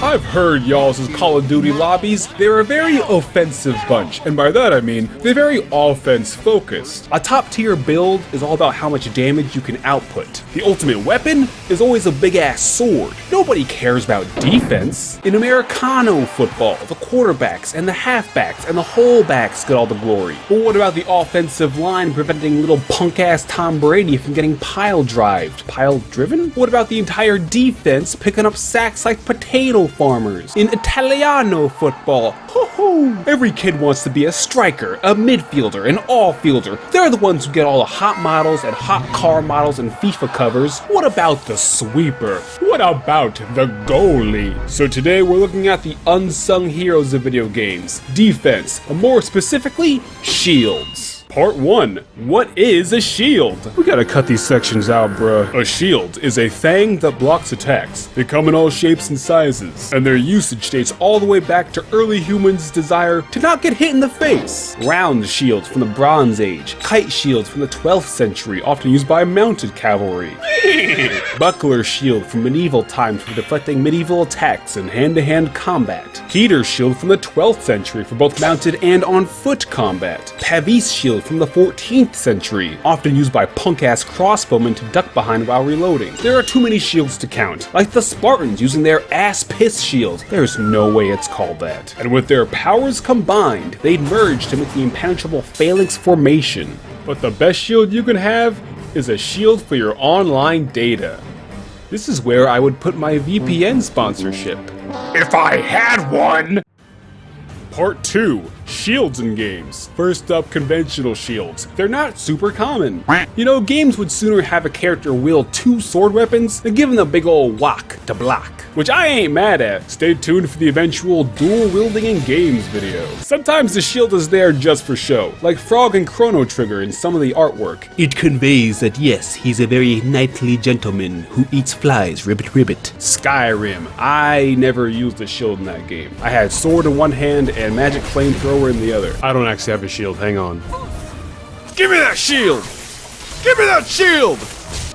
I've heard y'all's Call of Duty lobbies. They're a very offensive bunch, and by that I mean they're very offense-focused. A top-tier build is all about how much damage you can output. The ultimate weapon is always a big-ass sword. Nobody cares about defense. In Americano football, the quarterbacks and the halfbacks and the wholebacks get all the glory. But what about the offensive line preventing little punk-ass Tom Brady from getting pile-drived? Pile-driven? What about the entire defense picking up sacks like potato farmers? In Italiano football, every kid wants to be a striker, a midfielder, an all-fielder. They're the ones who get all the hot models and hot car models and FIFA covers. What about the sweeper? What about the goalie? So today we're looking at the unsung heroes of video games. Defense, and more specifically, shields. Part 1. What is a shield? We gotta cut these sections out, bruh. A shield is a thing that blocks attacks. They come in all shapes and sizes, and their usage dates all the way back to early humans' desire to not get hit in the face. Round shields from the Bronze Age, kite shields from the 12th century, often used by mounted cavalry. Buckler shield from medieval times for deflecting medieval attacks and hand-to-hand combat. Heater shield from the 12th century for both mounted and on-foot combat. Pavis shield from the 14th century, often used by punk-ass crossbowmen to duck behind while reloading. There are too many shields to count, like the Spartans using their ass-piss shield. There's no way it's called that. And with their powers combined, they'd merge to make the impenetrable phalanx formation. But the best shield you can have is a shield for your online data. This is where I would put my VPN sponsorship. If I had one! Part 2. Shields in games. First up, conventional shields. They're not super common. You know, games would sooner have a character wield 2 sword weapons than give them a big ol' wok to block. Which I ain't mad at. Stay tuned for the eventual dual wielding in games video. Sometimes the shield is there just for show, like Frog and Chrono Trigger in some of the artwork. It conveys that yes, he's a very knightly gentleman who eats flies, ribbit ribbit. Skyrim. I never used a shield in that game. I had sword in one hand and magic flamethrower in the other. I don't actually have a shield, hang on. Give me that shield! Give me that shield!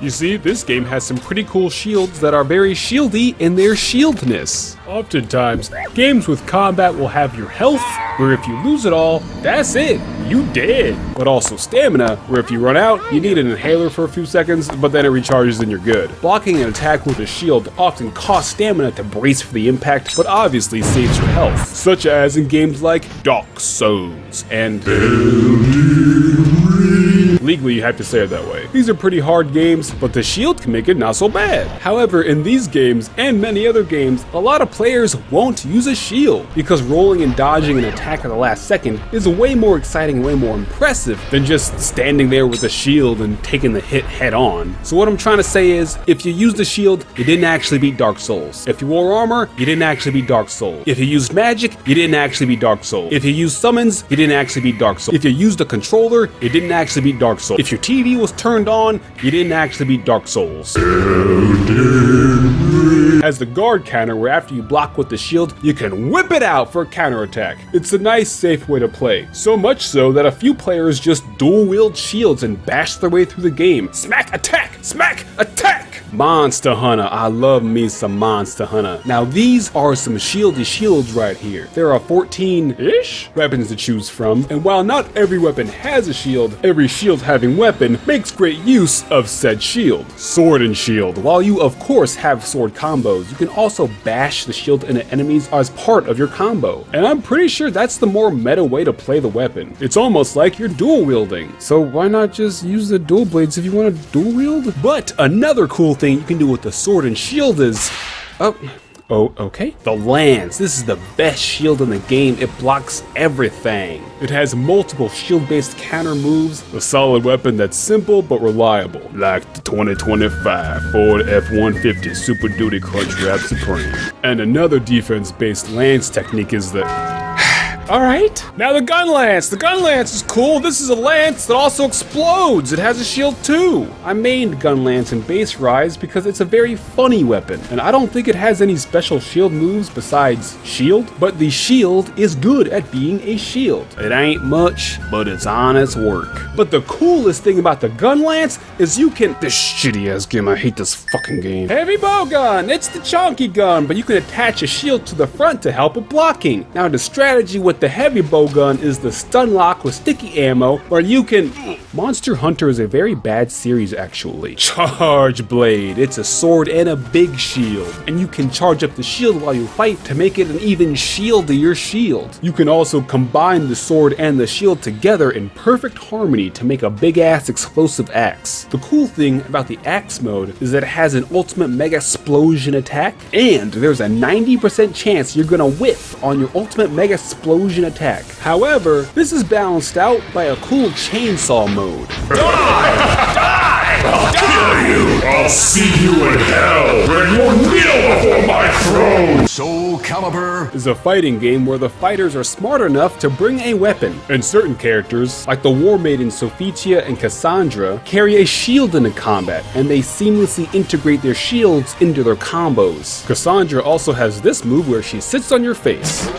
You see, this game has some pretty cool shields that are very shieldy in their shieldness. Oftentimes, games with combat will have your health, where if you lose it all, that's it, you dead. But also stamina, where if you run out, you need an inhaler for a few seconds, but then it recharges and you're good. Blocking an attack with a shield often costs stamina to brace for the impact, but obviously saves your health, such as in games like Dark Souls and legally you have to say it that way. These are pretty hard games, but the shield can make it not so bad. However, in these games and many other games, a lot of players won't use a shield because rolling and dodging an attack at the last second is way more exciting and way more impressive than just standing there with a shield and taking the hit head on. So what I'm trying to say is, if you used a shield, you didn't actually beat Dark Souls. If you wore armor, you didn't actually beat Dark Souls. If you used magic, you didn't actually beat Dark Souls. If you used summons, you didn't actually beat Dark Souls. If you used a controller, you didn't actually beat Dark Souls. If your TV was turned on, you didn't actually beat Dark Souls. Has the guard counter where after you block with the shield, you can whip it out for a counterattack. It's a nice, safe way to play. So much so that a few players just dual wield shields and bash their way through the game. Smack, attack, smack, attack! Monster Hunter, I love me some Monster Hunter. Now these are some shieldy shields right here. There are 14-ish weapons to choose from, and while not every weapon has a shield, every shield having weapon makes great use of said shield. Sword and shield. While you of course have sword combos, you can also bash the shield into enemies as part of your combo. And I'm pretty sure that's the more meta way to play the weapon. It's almost like you're dual wielding. So why not just use the dual blades if you want to dual wield? But another cool thing you can do with the sword and shield is... Oh, okay. The lance. This is the best shield in the game. It blocks everything. It has multiple shield-based counter moves, a solid weapon that's simple but reliable, like the 2025 Ford F-150 Super Duty Crunch Wrap Supreme. And another defense-based lance technique is the Alright, now the gun lance. The gun lance is cool. This is a lance that also explodes. It has a shield too. I mained gun lance in base rise because it's a very funny weapon, and I don't think it has any special shield moves besides shield, but the shield is good at being a shield. It ain't much, but it's honest work. But the coolest thing about the gun lance is you can— this shitty ass game, I hate this fucking game. Heavy bow gun, it's the chonky gun, but you can attach a shield to the front to help with blocking. Now the strategy with the heavy bow gun is the stun lock with sticky ammo, where you can— Monster Hunter is a very bad series actually. Charge blade, it's a sword and a big shield, and you can charge up the shield while you fight to make it an even shieldier shield. You can also combine the sword and the shield together in perfect harmony to make a big ass explosive axe. The cool thing about the axe mode is that it has an ultimate mega explosion attack, and there's a 90% chance you're gonna whiff on your ultimate mega explosion attack. However, this is balanced out by a cool chainsaw mode. I'll kill you! I'll see you in hell when you kneel before my throne! Soul Calibur is a fighting game where the fighters are smart enough to bring a weapon, and certain characters, like the War Maidens Sophitia and Cassandra, carry a shield into combat, and they seamlessly integrate their shields into their combos. Cassandra also has this move where she sits on your face.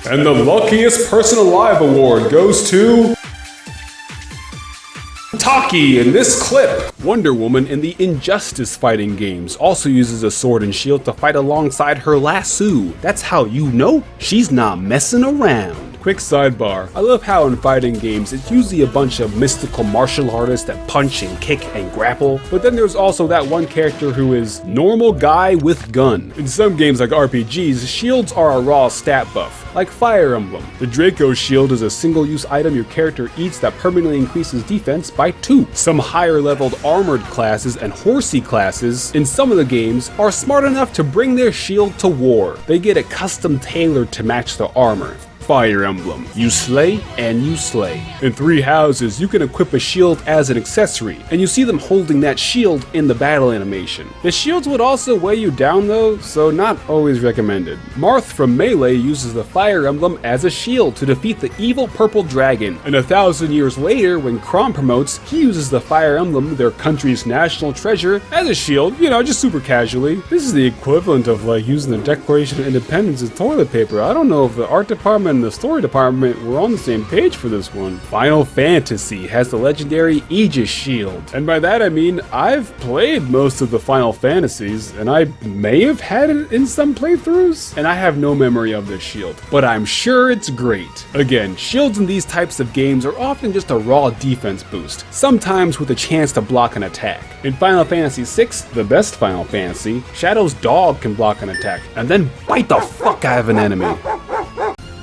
And the luckiest person alive award goes to Taki in this clip. Wonder Woman in the Injustice fighting games also uses a sword and shield to fight alongside her lasso. That's how you know she's not messing around. Quick sidebar, I love how in fighting games it's usually a bunch of mystical martial artists that punch and kick and grapple, but then there's also that one character who is normal guy with gun. In some games like RPGs, shields are a raw stat buff, like Fire Emblem. The Draco shield is a single-use item your character eats that permanently increases defense by 2. Some higher-leveled armored classes and horsey classes in some of the games are smart enough to bring their shield to war. They get it custom tailored to match the armor. Fire Emblem. You slay and you slay. In Three Houses, you can equip a shield as an accessory, and you see them holding that shield in the battle animation. The shields would also weigh you down though, so not always recommended. Marth from Melee uses the Fire Emblem as a shield to defeat the evil purple dragon, and 1,000 years later, when Chrom promotes, he uses the Fire Emblem, their country's national treasure, as a shield, you know, just super casually. This is the equivalent of like using the Declaration of Independence as toilet paper. I don't know if the art department and the story department were on the same page for this one. Final Fantasy has the legendary Aegis shield, and by that I mean I've played most of the Final Fantasies, and I may have had it in some playthroughs, and I have no memory of this shield, but I'm sure it's great. Again, shields in these types of games are often just a raw defense boost, sometimes with a chance to block an attack. In Final Fantasy VI, the best Final Fantasy, Shadow's dog can block an attack, and then bite the fuck out of an enemy.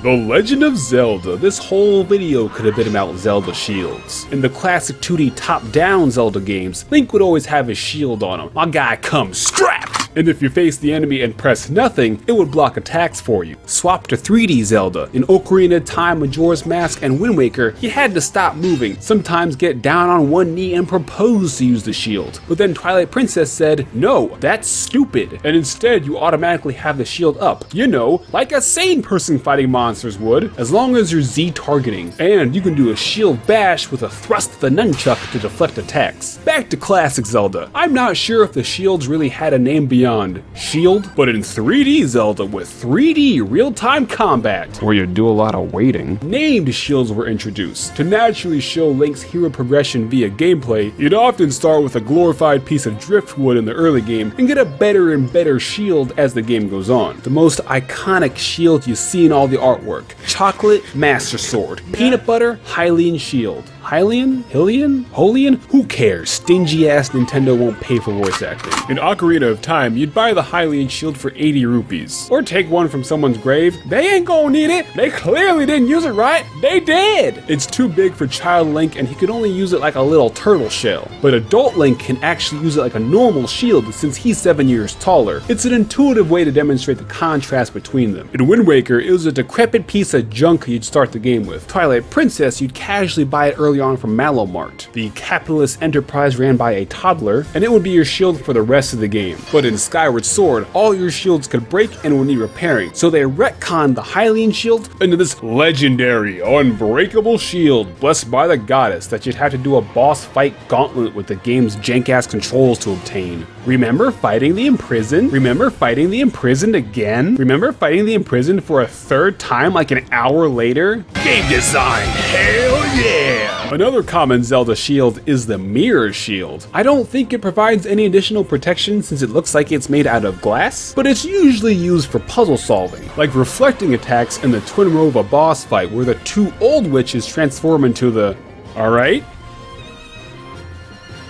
The Legend of Zelda. This whole video could have been about Zelda shields. In the classic 2D top-down Zelda games, Link would always have his shield on him. My guy comes strapped! And if you face the enemy and press nothing, it would block attacks for you. Swap to 3D Zelda. In Ocarina of Time, Majora's Mask, and Wind Waker, you had to stop moving, sometimes get down on one knee and propose to use the shield. But then Twilight Princess said, no, that's stupid. And instead, you automatically have the shield up. You know, like a sane person fighting monsters would, as long as you're Z targeting. And you can do a shield bash with a thrust of the nunchuck to deflect attacks. Back to classic Zelda. I'm not sure if the shields really had a name beyond shield, but in 3D Zelda with 3D real-time combat, where you do a lot of waiting, named shields were introduced. To naturally show Link's hero progression via gameplay, you'd often start with a glorified piece of driftwood in the early game and get a better and better shield as the game goes on. The most iconic shield you see in all the artwork: Chocolate Master Sword, Peanut Butter Hylian Shield. Hylian? Hylian? Holian? Who cares? Stingy ass Nintendo won't pay for voice acting. In Ocarina of Time, you'd buy the Hylian shield for 80 rupees. Or take one from someone's grave. They ain't gonna need it. They clearly didn't use it right. They did! It's too big for child Link, and he could only use it like a little turtle shell. But adult Link can actually use it like a normal shield since he's 7 years taller. It's an intuitive way to demonstrate the contrast between them. In Wind Waker, it was a decrepit piece of junk you'd start the game with. Twilight Princess, you'd casually buy it early early on from Malomart, the capitalist enterprise ran by a toddler, and it would be your shield for the rest of the game. But in Skyward Sword, all your shields could break and would need repairing, so they retconned the Hylian shield into this legendary, unbreakable shield blessed by the goddess that you'd have to do a boss fight gauntlet with the game's jank-ass controls to obtain. Remember fighting the imprisoned? Remember fighting the imprisoned again? Remember fighting the imprisoned for a third time like an hour later? Game design, hell yeah! Another common Zelda shield is the mirror shield. I don't think it provides any additional protection since it looks like it's made out of glass, but it's usually used for puzzle solving, like reflecting attacks in the Twin Rova boss fight where the two old witches transform into the... Alright?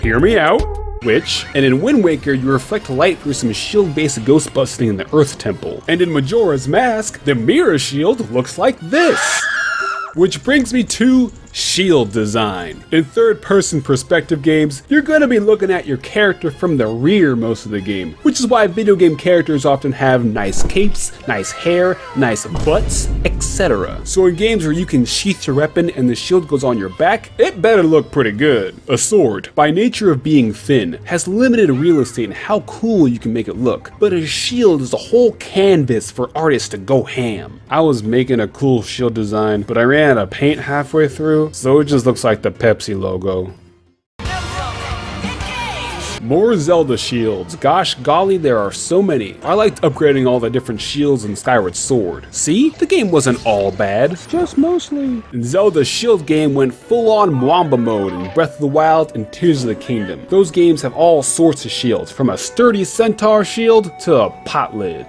Hear me out. Witch, and in Wind Waker you reflect light through some shield-based ghost busting in the Earth Temple. And in Majora's Mask, the mirror shield looks like this! Which brings me to shield design. In third-person perspective games, you're gonna be looking at your character from the rear most of the game, which is why video game characters often have nice capes, nice hair, nice butts, etc. So in games where you can sheath your weapon and the shield goes on your back, it better look pretty good. A sword, by nature of being thin, has limited real estate in how cool you can make it look, but a shield is a whole canvas for artists to go ham. I was making a cool shield design, but I ran out of paint halfway through, so it just looks like the Pepsi logo. More Zelda shields. Gosh golly, there are so many. I liked upgrading all the different shields in Skyward Sword. See? The game wasn't all bad, just mostly. And Zelda's shield game went full-on Mwamba mode in Breath of the Wild and Tears of the Kingdom. Those games have all sorts of shields, from a sturdy centaur shield to a pot lid.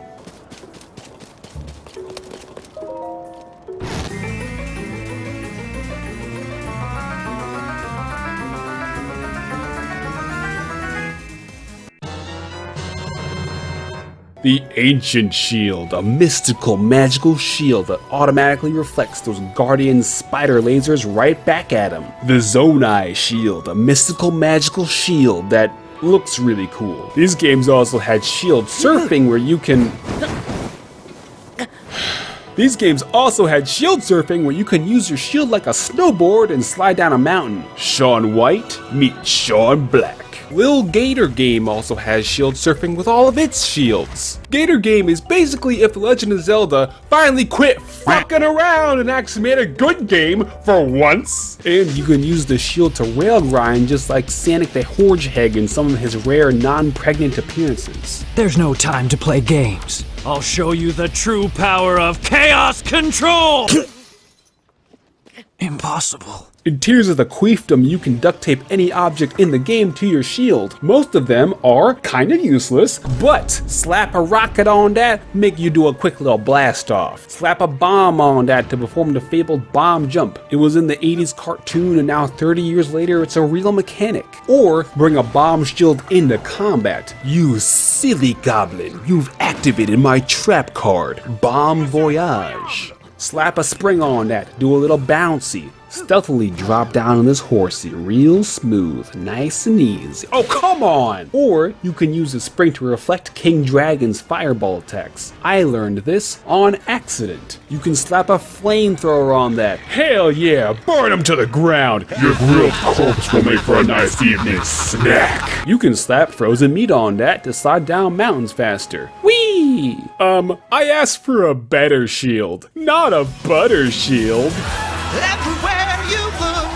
The Ancient Shield, a mystical, magical shield that automatically reflects those Guardian spider lasers right back at him. The Zonai Shield, a mystical, magical shield that looks really cool. These games also had shield surfing where you can... These games also had shield surfing where you can use your shield like a snowboard and slide down a mountain. Shaun White meet Shaun Black. Lil Gator Game also has shield surfing with all of its shields. Gator Game is basically if The Legend of Zelda finally quit fucking around and actually made a good game for once. And you can use the shield to rail grind just like Sonic the Hedgehog in some of his rare non-pregnant appearances. There's no time to play games. I'll show you the true power of chaos control! Impossible. In Tears of the Queefdom, you can duct tape any object in the game to your shield. Most of them are kinda useless, but slap a rocket on that, make you do a quick little blast off. Slap a bomb on that to perform the fabled bomb jump. It was in the 80s cartoon and now 30 years later it's a real mechanic. Or bring a bomb shield into combat. You silly goblin, you've activated my trap card, Bomb Voyage. Slap a spring on that, do a little bouncy. Stealthily drop down on this horsey, real smooth, nice and easy. Oh, come on! Or you can use the spring to reflect King Dragon's fireball attacks. I learned this on accident. You can slap a flamethrower on that. Hell yeah, burn him to the ground. Your grilled corpse will make for a nice evening snack. You can slap frozen meat on that to slide down mountains faster. Whee! I asked for a better shield, not a butter shield. Everywhere you look,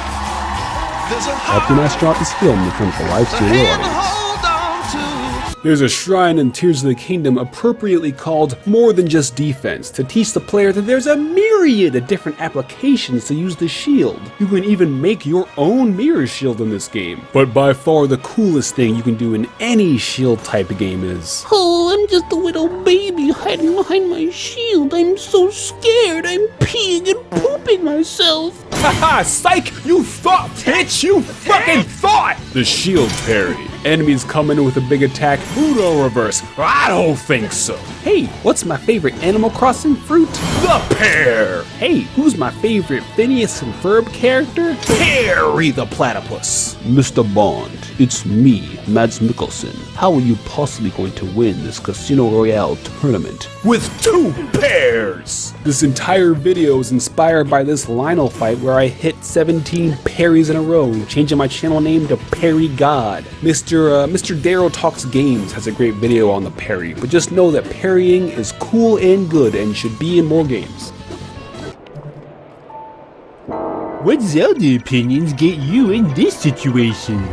there's a After Astronaut is filmed in front of a live studio hand to audience. hold on to. There's a shrine in Tears of the Kingdom appropriately called More Than Just Defense to teach the player that there's a myriad of different applications to use the shield. You can even make your own mirror shield in this game. But by far the coolest thing you can do in any shield type game is... Oh, I'm just a little baby hiding behind my shield. I'm so scared. I'm peeing and pooping myself. Haha, psych! You thought, bitch! You fucking thought! The shield parry. Enemies come in with a big attack, Budo reverse. I don't think so. Hey, what's my favorite Animal Crossing fruit? The pear. Hey, who's my favorite Phineas and Ferb character? Parry the platypus. Mr. Bond, it's me, Mads Mikkelsen. How are you possibly going to win this Casino Royale tournament? With 2 pears. This entire video is inspired by this Lionel fight where I hit 17 parries in a row, changing my channel name to Parry God. Mr. Daryl Talks Games has a great video on the parry, but just know that parrying is cool and good and should be in more games. What Zelda opinions get you in this situation?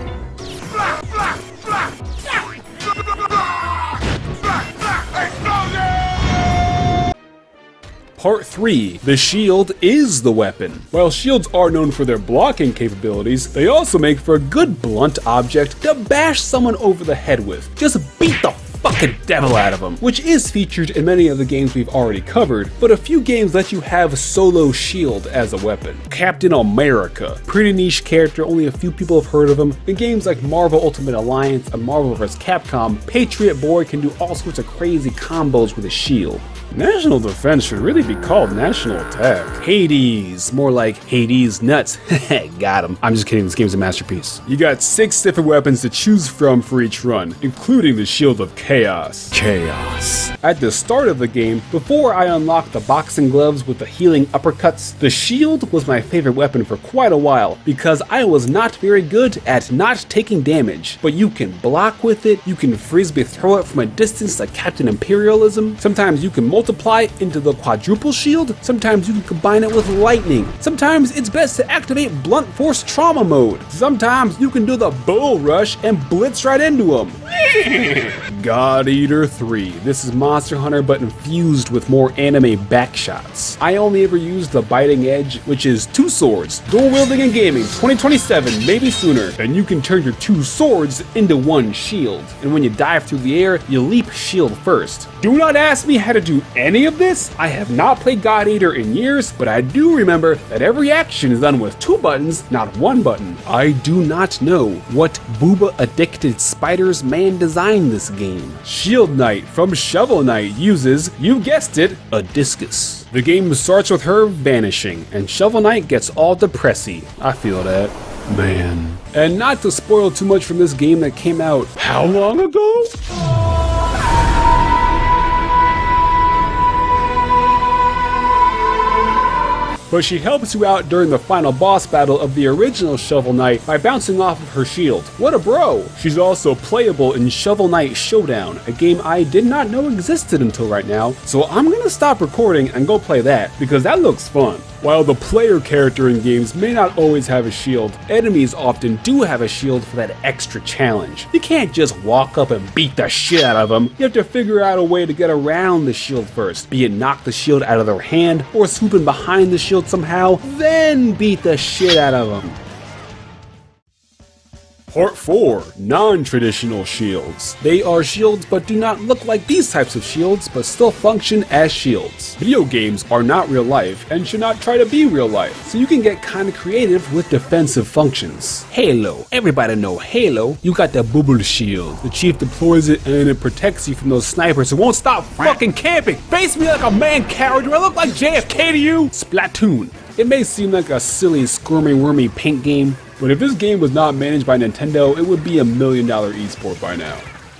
Part 3. The shield is the weapon. While shields are known for their blocking capabilities, they also make for a good blunt object to bash someone over the head with. Just beat the fucking devil out of them, which is featured in many of the games we've already covered, but a few games let you have solo shield as a weapon. Captain America, pretty niche character, only a few people have heard of him. In games like Marvel Ultimate Alliance and Marvel vs. Capcom, Patriot Boy can do all sorts of crazy combos with a shield. National Defense should really be called National Attack. Hades, more like Hades nuts. Got him. I'm just kidding, this game's a masterpiece. You got 6 different weapons to choose from for each run, including the Shield of Chaos. At the start of the game, before I unlocked the boxing gloves with the healing uppercuts, the shield was my favorite weapon for quite a while because I was not very good at not taking damage. But you can block with it, you can frisbee throw it from a distance like Captain Imperialism, sometimes you can multiply into the quadruple shield, sometimes you can combine it with lightning, sometimes it's best to activate blunt force trauma mode, sometimes you can do the bull rush and blitz right into them. God Eater 3. This is Monster Hunter but infused with more anime backshots. I only ever used the biting edge, which is 2 swords, dual wielding in gaming, 2027, maybe sooner, and you can turn your 2 swords into 1 shield, and when you dive through the air, you leap shield first. Do not ask me how to do any of this. I have not played God Eater in years, but I do remember that every action is done with 2 buttons, not 1 button. I do not know what booba-addicted spiders man designed this game. Shield Knight from Shovel Knight uses, you guessed it, a discus. The game starts with her vanishing, and Shovel Knight gets all depressy. I feel that. Man. And not to spoil too much from this game that came out how long ago? But she helps you out during the final boss battle of the original Shovel Knight by bouncing off of her shield. What a bro! She's also playable in Shovel Knight Showdown, a game I did not know existed until right now, so I'm gonna stop recording and go play that, because that looks fun. While the player character in games may not always have a shield, enemies often do have a shield for that extra challenge. You can't just walk up and beat the shit out of them. You have to figure out a way to get around the shield first, be it knock the shield out of their hand, or swoop in behind the shield somehow, then beat the shit out of them. Part 4. Non-traditional shields. They are shields but do not look like these types of shields, but still function as shields. Video games are not real life and should not try to be real life, so you can get kinda creative with defensive functions. Halo. Everybody know Halo. You got the bubble shield. The chief deploys it and it protects you from those snipers who won't stop fucking camping. Face me like a man coward. Do I look like JFK to you? Splatoon. It may seem like a silly squirmy wormy paint game, but if this game was not managed by Nintendo, it would be $1 million esport by now.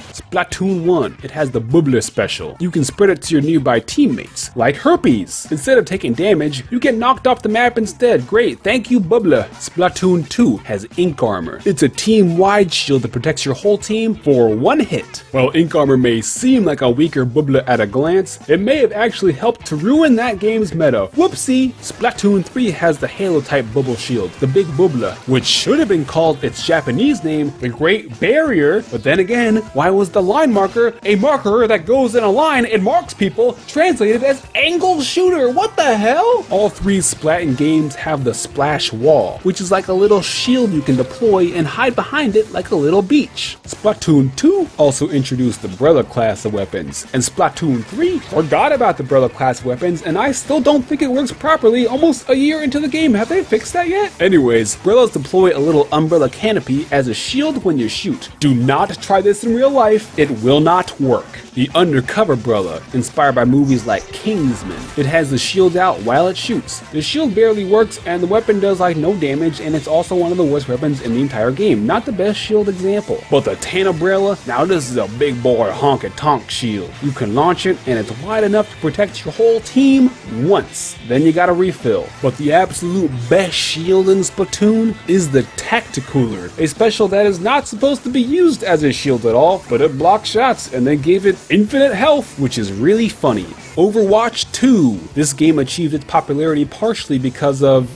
Splatoon 1, it has the Bubbler special. You can spread it to your nearby teammates, like herpes. Instead of taking damage, you get knocked off the map instead. Great, thank you Bubbler. Splatoon 2 has Ink Armor. It's a team-wide shield that protects your whole team for 1 hit. While Ink Armor may seem like a weaker Bubbler at a glance, it may have actually helped to ruin that game's meta. Whoopsie! Splatoon 3 has the Halo-type bubble shield, the Big Bubbler, which should have been called its Japanese name, the Great Barrier, but then again, why was the the line marker, a marker that goes in a line and marks people, translated as angle shooter. What the hell? All three Splatoon games have the splash wall, which is like a little shield you can deploy and hide behind it like a little beach. Splatoon 2 also introduced the Umbrella class of weapons, and Splatoon 3 forgot about the Umbrella class weapons, and I still don't think it works properly almost a year into the game. Have they fixed that yet? Anyways, umbrellas deploy a little umbrella canopy as a shield when you shoot. Do not try this in real life, it will not work. The undercover umbrella, inspired by movies like Kingsman. It has the shield out while it shoots. The shield barely works and the weapon does like no damage, and it's also one of the worst weapons in the entire game. Not the best shield example. But the tan umbrella, now this is a big boy honky tonk shield. You can launch it and it's wide enough to protect your whole team once. Then you gotta refill. But the absolute best shield in Splatoon is the Tacticooler, a special that is not supposed to be used as a shield at all, but it blocks shots and they gave it infinite health, which is really funny. Overwatch 2. This game achieved its popularity partially because of,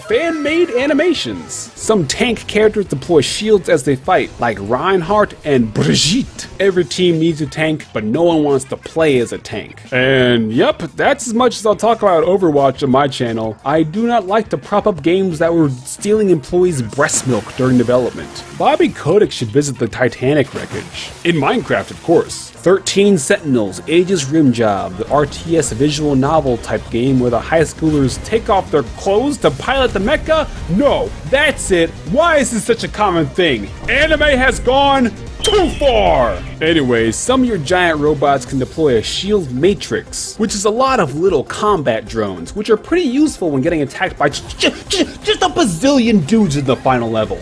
fan-made animations. Some tank characters deploy shields as they fight, like Reinhardt and Brigitte. Every team needs a tank, but no one wants to play as a tank. And yep, that's as much as I'll talk about Overwatch on my channel. I do not like to prop up games that were stealing employees' breast milk during development. Bobby Kotick should visit the Titanic wreckage. In Minecraft, of course. 13 Sentinels, Aegis Rim Job, the RTS visual novel type game where the high schoolers take off their clothes to pilot the mecha? No, that's it. Why is this such a common thing? Anime has gone too far! Anyways, some of your giant robots can deploy a shield matrix, which is a lot of little combat drones, which are pretty useful when getting attacked by just a bazillion dudes in the final level.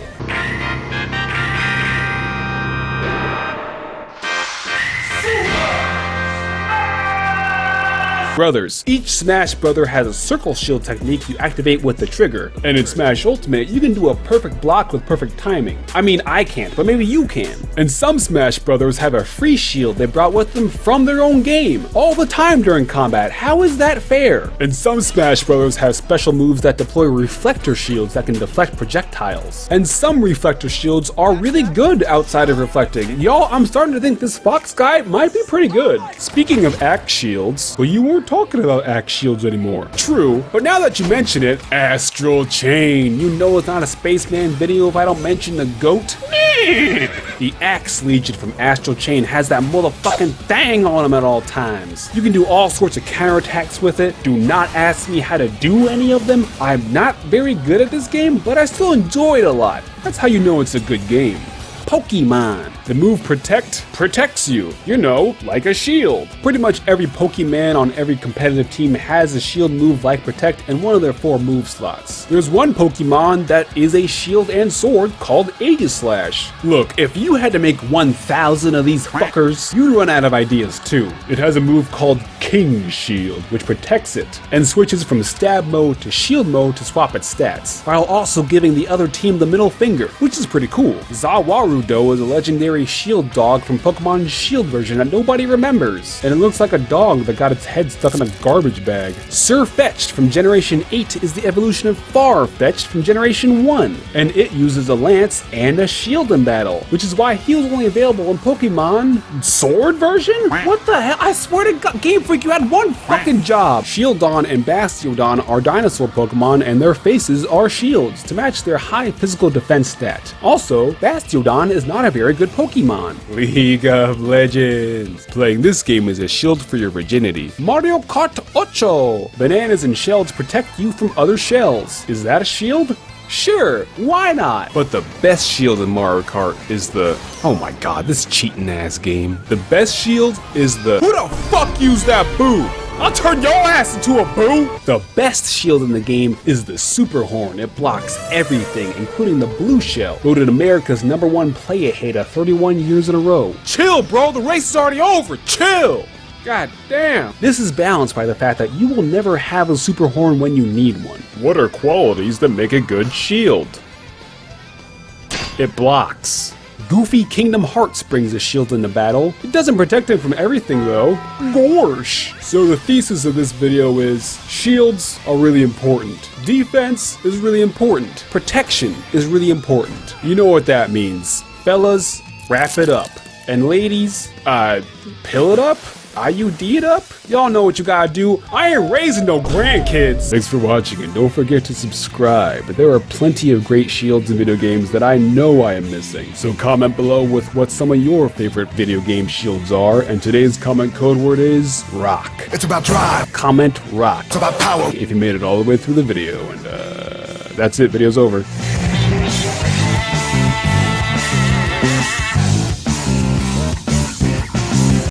Brothers. Each Smash Brother has a circle shield technique you activate with the trigger, and in Smash Ultimate, you can do a perfect block with perfect timing. I mean, I can't, but maybe you can. And some Smash Brothers have a free shield they brought with them from their own game, all the time during combat. How is that fair? And some Smash Brothers have special moves that deploy reflector shields that can deflect projectiles. And some reflector shields are really good outside of reflecting. Y'all, I'm starting to think this Fox guy might be pretty good. Speaking of axe shields, well, you weren't talking about axe shields anymore. True, but now that you mention it, Astral Chain. You know it's not a Spaceman video if I don't mention the GOAT. The Axe Legion from Astral Chain has that motherfucking thing on him at all times. You can do all sorts of counterattacks with it. Do not ask me how to do any of them. I'm not very good at this game, but I still enjoy it a lot. That's how you know it's a good game. Pokemon. The move Protect protects you, you know, like a shield. Pretty much every Pokemon on every competitive team has a shield move like Protect in one of their 4 move slots. There's one Pokemon that is a shield and sword called Aegislash. Look, if you had to make 1,000 of these fuckers, you'd run out of ideas too. It has a move called King Shield, which protects it, and switches from stab mode to shield mode to swap its stats, while also giving the other team the middle finger, which is pretty cool. Zawarudo is a legendary shield dog from Pokemon's Shield version that nobody remembers, and it looks like a dog that got its head stuck in a garbage bag. Sirfetch'd from Generation 8 is the evolution of Farfetch'd from Generation 1, and it uses a lance and a shield in battle, which is why he was only available in Pokemon Sword version? What the hell? I swear to God, Game Freak, you had one fucking job! Shieldon and Bastiodon are dinosaur Pokemon, and their faces are shields to match their high physical defense stat. Also, Bastiodon is not a very good Pokemon. League of Legends. Playing this game is a shield for your virginity. Mario Kart 8. Bananas and shells protect you from other shells. Is that a shield? Sure, why not? But the best shield in Mario Kart is the... Oh my god, this cheating ass game. The best shield is the... Who the fuck used that boo? I'll turn your ass into a boo! The best shield in the game is the Super Horn. It blocks everything, including the blue shell. Voted America's #1 play it hater 31 years in a row. Chill, bro, the race is already over. Chill! God damn. This is balanced by the fact that you will never have a Super Horn when you need one. What are qualities that make a good shield? It blocks. Goofy Kingdom Hearts brings a shield into battle. It doesn't protect him from everything though. Gorsh! So the thesis of this video is, shields are really important. Defense is really important. Protection is really important. You know what that means. Fellas, wrap it up. And ladies, pill it up? IUD it up? Y'all know what you gotta do. I ain't raising no grandkids. Thanks for watching, and don't forget to subscribe. There are plenty of great shields in video games that I know I am missing. So comment below with what some of your favorite video game shields are, and today's comment code word is ROCK. It's about drive. Comment ROCK. It's about power. If you made it all the way through the video, and that's it, video's over.